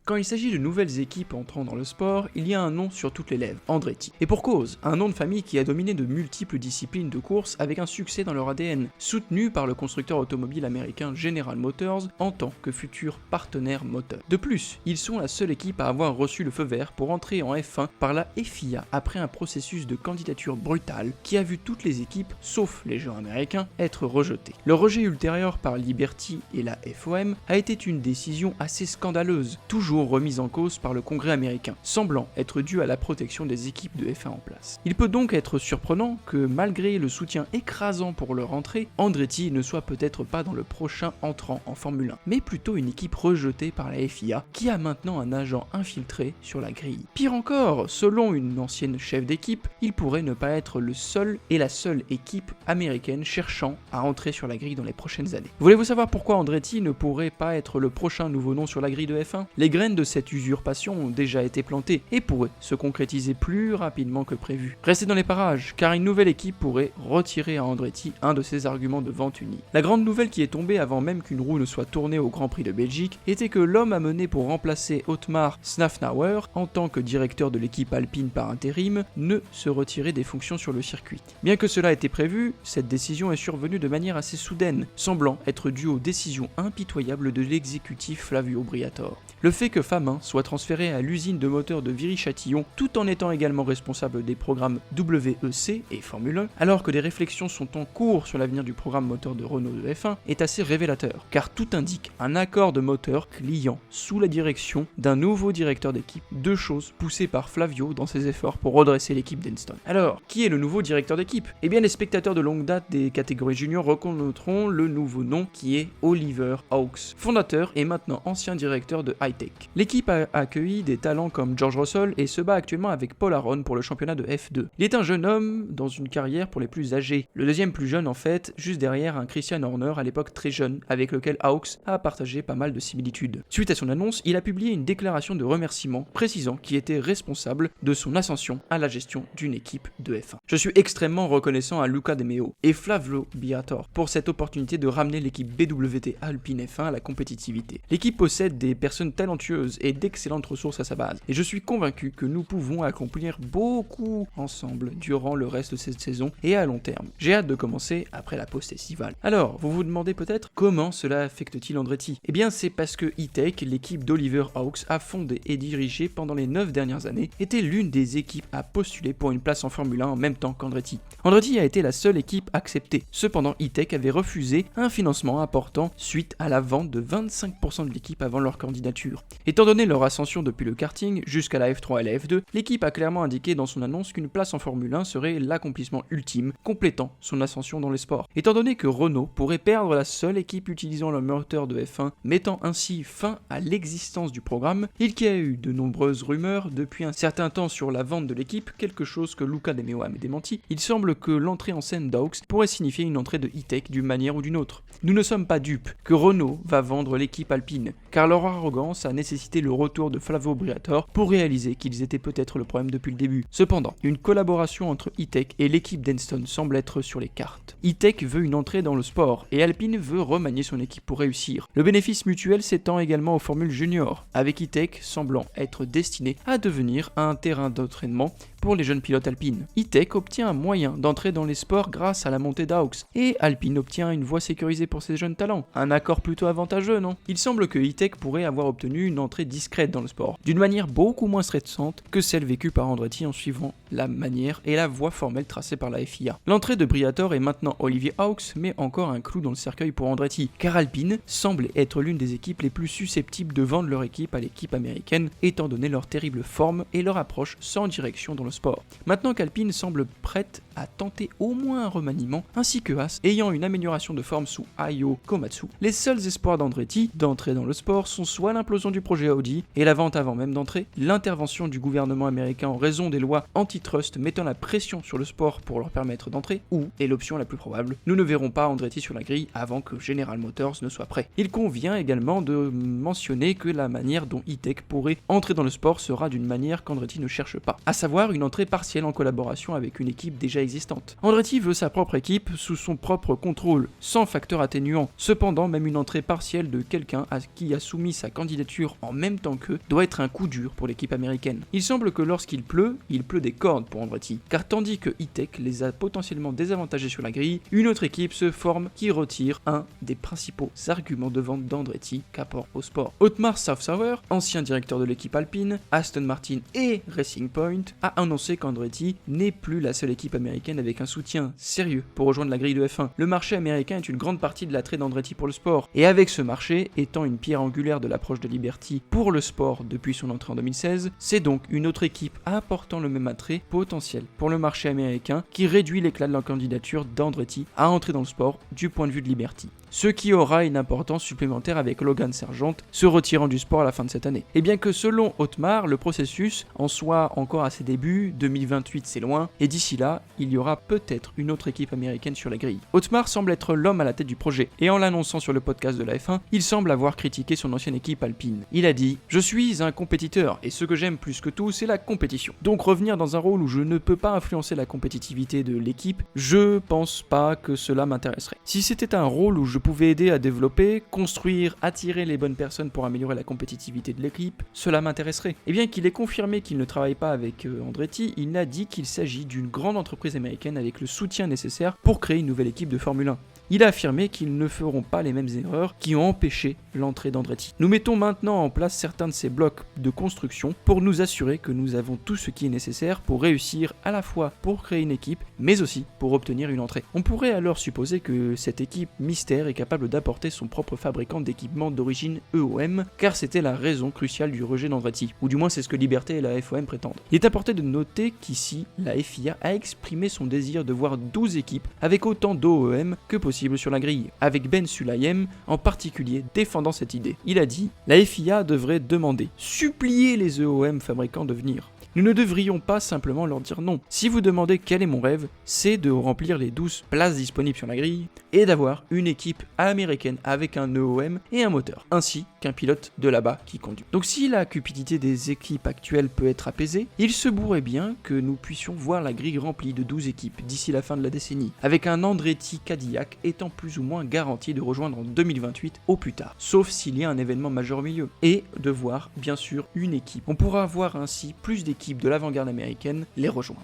Quand il s'agit de nouvelles équipes entrant dans le sport, il y a un nom sur toutes les lèvres, Andretti. Et pour cause, un nom de famille qui a dominé de multiples disciplines de course avec un succès dans leur ADN, soutenu par le constructeur automobile américain General Motors en tant que futur partenaire moteur. De plus, ils sont la seule équipe à avoir reçu le feu vert pour entrer en F1 par la FIA après un processus de candidature brutal qui a vu toutes les équipes, sauf les gens américains, être rejetées. Le rejet ultérieur par Liberty et la FOM a été une décision assez scandaleuse, toujours remise en cause par le Congrès américain, semblant être due à la protection des équipes de F1 en place. Il peut donc être surprenant que malgré le soutien écrasant pour leur entrée, Andretti ne soit peut-être pas dans le prochain entrant en Formule 1, mais plutôt une équipe rejetée par la FIA qui a maintenant un agent infiltré sur la grille. Pire encore, selon une ancienne chef d'équipe, il pourrait ne pas être le seul et la seule équipe américaine cherchant à entrer sur la grille dans les prochaines années. Voulez-vous savoir pourquoi Andretti ne pourrait pas être le prochain nouveau nom sur la grille de F1 ? Les graines de cette usurpation ont déjà été plantées et pourraient se concrétiser plus rapidement que prévu. Restez dans les parages, car une nouvelle équipe pourrait retirer à Andretti un de ses arguments de vente unie. La grande nouvelle qui est tombée avant même qu'une roue ne soit tournée au Grand Prix de Belgique était que l'homme amené pour remplacer Otmar Szafnauer en tant que directeur de l'équipe alpine par intérim ne se retirait des fonctions sur le circuit. Bien que cela ait été prévu, cette décision est survenue de manière assez soudaine, semblant être due aux décisions impitoyables de l'exécutif Flavio Briatore. Le fait que Famin soit transféré à l'usine de moteurs de Viry-Châtillon tout en étant également responsable des programmes WEC et Formule 1, alors que des réflexions sont en cours sur l'avenir du programme moteur de Renault de F1, est assez révélateur, car tout indique un accord de moteur client sous la direction d'un nouveau directeur d'équipe, deux choses poussées par Flavio dans ses efforts pour redresser l'équipe d'Enston. Alors, qui est le nouveau directeur d'équipe ? Eh bien, les spectateurs de longue date des catégories juniors reconnaîtront le nouveau nom qui est Oliver Hawks, fondateur et maintenant ancien directeur de Hi-Tech. L'équipe a accueilli des talents comme George Russell et se bat actuellement avec Paul Aron pour le championnat de F2. Il est un jeune homme dans une carrière pour les plus âgés, le deuxième plus jeune en fait, juste derrière un Christian Horner à l'époque très jeune, avec lequel Hawks a partagé pas mal de similitudes. Suite à son annonce, il a publié une déclaration de remerciement précisant qu'il était responsable de son ascension à la gestion d'une équipe de F1. Je suis extrêmement reconnaissant à Luca De Meo et Flavio Briatore pour cette opportunité de ramener l'équipe BWT Alpine F1 à la compétitivité. L'équipe possède des personnes talentueuses et d'excellentes ressources à sa base, et je suis convaincu que nous pouvons accomplir beaucoup ensemble durant le reste de cette saison et à long terme. J'ai hâte de commencer après la pause estivale. Alors, vous vous demandez peut-être comment cela affecte-t-il Andretti ? Eh bien, c'est parce que Hi-Tech, l'équipe d'Oliver Hawks, a fondé et dirigé pendant les 9 dernières années, était l'une des équipes à postuler pour une place en Formule 1 en même temps qu'Andretti. Andretti a été la seule équipe acceptée. Cependant, Hi-Tech avait refusé un financement important suite à la vente de 25% de l'équipe avant leur candidature. Étant donné leur ascension depuis le karting jusqu'à la F3 et la F2, l'équipe a clairement indiqué dans son annonce qu'une place en Formule 1 serait l'accomplissement ultime, complétant son ascension dans les sports. Étant donné que Renault pourrait perdre la seule équipe utilisant le moteur de F1, mettant ainsi fin à l'existence du programme, il y a eu de nombreuses rumeurs depuis un certain temps sur la vente de l'équipe, quelque chose que Luca De Meo a démenti. Il semble que l'entrée en scène d'Hawks pourrait signifier une entrée de Hi-Tech d'une manière ou d'une autre. Nous ne sommes pas dupes que Renault va vendre l'équipe alpine, car leur arrogance a nécessité le retour de Flavio Briatore pour réaliser qu'ils étaient peut-être le problème depuis le début. Cependant, une collaboration entre Hi-Tech et l'équipe d'Enston semble être sur les cartes. Hi-Tech veut une entrée dans le sport et Alpine veut remanier son équipe pour réussir. Le bénéfice mutuel s'étend également aux formules juniors, avec Hi-Tech semblant être destiné à devenir un terrain d'entraînement pour les jeunes pilotes alpines. Hi-Tech obtient un moyen d'entrer dans les sports grâce à la montée d'Hawks, et Alpine obtient une voie sécurisée pour ses jeunes talents. Un accord plutôt avantageux, non ? Il semble que Hi-Tech pourrait avoir obtenu une entrée discrète dans le sport, d'une manière beaucoup moins stressante que celle vécue par Andretti en suivant la manière et la voie formelle tracée par la FIA. L'entrée de Briatore et maintenant Oliver Hawks met encore un clou dans le cercueil pour Andretti, car Alpine semble être l'une des équipes les plus susceptibles de vendre leur équipe à l'équipe américaine, étant donné leur terrible forme et leur approche sans direction dans le sport. Maintenant qu'Alpine semble prête à tenter au moins un remaniement, ainsi que Haas ayant une amélioration de forme sous Ayo Komatsu, les seuls espoirs d'Andretti d'entrer dans le sport sont soit l'implosion du projet Audi et la vente avant même d'entrer, l'intervention du gouvernement américain en raison des lois antitrust mettant la pression sur le sport pour leur permettre d'entrer, ou, et l'option la plus probable, nous ne verrons pas Andretti sur la grille avant que General Motors ne soit prêt. Il convient également de mentionner que la manière dont Hi-Tech pourrait entrer dans le sport sera d'une manière qu'Andretti ne cherche pas, à savoir une entrée partielle en collaboration avec une équipe déjà existante. Andretti veut sa propre équipe sous son propre contrôle, sans facteur atténuant. Cependant, même une entrée partielle de quelqu'un à qui a soumis sa candidature nourriture en même temps qu'eux doit être un coup dur pour l'équipe américaine. Il semble que lorsqu'il pleut des cordes pour Andretti, car tandis que E-Tech les a potentiellement désavantagés sur la grille, une autre équipe se forme qui retire un des principaux arguments de vente d'Andretti qu'apporte au sport. Otmar Szafnauer, ancien directeur de l'équipe Alpine, Aston Martin et Racing Point, a annoncé qu'Andretti n'est plus la seule équipe américaine avec un soutien sérieux pour rejoindre la grille de F1. Le marché américain est une grande partie de l'attrait d'Andretti pour le sport, et avec ce marché étant une pierre angulaire de l'approche de Liberty pour le sport depuis son entrée en 2016, c'est donc une autre équipe apportant le même attrait potentiel pour le marché américain qui réduit l'éclat de la candidature d'Andretti à entrer dans le sport du point de vue de Liberty. Ce qui aura une importance supplémentaire avec Logan Sargent se retirant du sport à la fin de cette année. Et bien que selon Otmar, le processus en soit encore à ses débuts, 2028 c'est loin, et d'ici là, il y aura peut-être une autre équipe américaine sur la grille. Otmar semble être l'homme à la tête du projet, et en l'annonçant sur le podcast de la F1, il semble avoir critiqué son ancienne équipe Alpine. Il a dit « Je suis un compétiteur, et ce que j'aime plus que tout, c'est la compétition. Donc revenir dans un rôle où je ne peux pas influencer la compétitivité de l'équipe, je pense pas que cela m'intéresserait. Si c'était un rôle où je pouvais aider à développer, construire, attirer les bonnes personnes pour améliorer la compétitivité de l'équipe, cela m'intéresserait. Et bien qu'il ait confirmé qu'il ne travaille pas avec Andretti, il a dit qu'il s'agit d'une grande entreprise américaine avec le soutien nécessaire pour créer une nouvelle équipe de Formule 1. Il a affirmé qu'ils ne feront pas les mêmes erreurs qui ont empêché l'entrée d'Andretti. Nous mettons maintenant en place certains de ces blocs de construction pour nous assurer que nous avons tout ce qui est nécessaire pour réussir à la fois pour créer une équipe, mais aussi pour obtenir une entrée. On pourrait alors supposer que cette équipe mystère est capable d'apporter son propre fabricant d'équipements d'origine EOM, car c'était la raison cruciale du rejet d'Andretti, ou du moins c'est ce que Liberty et la FOM prétendent. Il est apporté de noter qu'ici, la FIA a exprimé son désir de voir 12 équipes avec autant d'OEM que possible sur la grille, avec Ben Sulayem en particulier défendant cette idée. Il a dit « La FIA devrait demander, supplier les EOM fabricants de venir. Nous ne devrions pas simplement leur dire non. Si vous demandez quel est mon rêve, c'est de remplir les 12 places disponibles sur la grille et d'avoir une équipe américaine avec un EOM et un moteur, ainsi qu'un pilote de là-bas qui conduit. Donc si la cupidité des équipes actuelles peut être apaisée, il se pourrait bien que nous puissions voir la grille remplie de 12 équipes d'ici la fin de la décennie, avec un Andretti Cadillac étant plus ou moins garanti de rejoindre en 2028 au plus tard, sauf s'il y a un événement majeur au milieu, et de voir bien sûr une équipe. On pourra voir ainsi plus d'équipes de l'avant-garde américaine les rejoindre.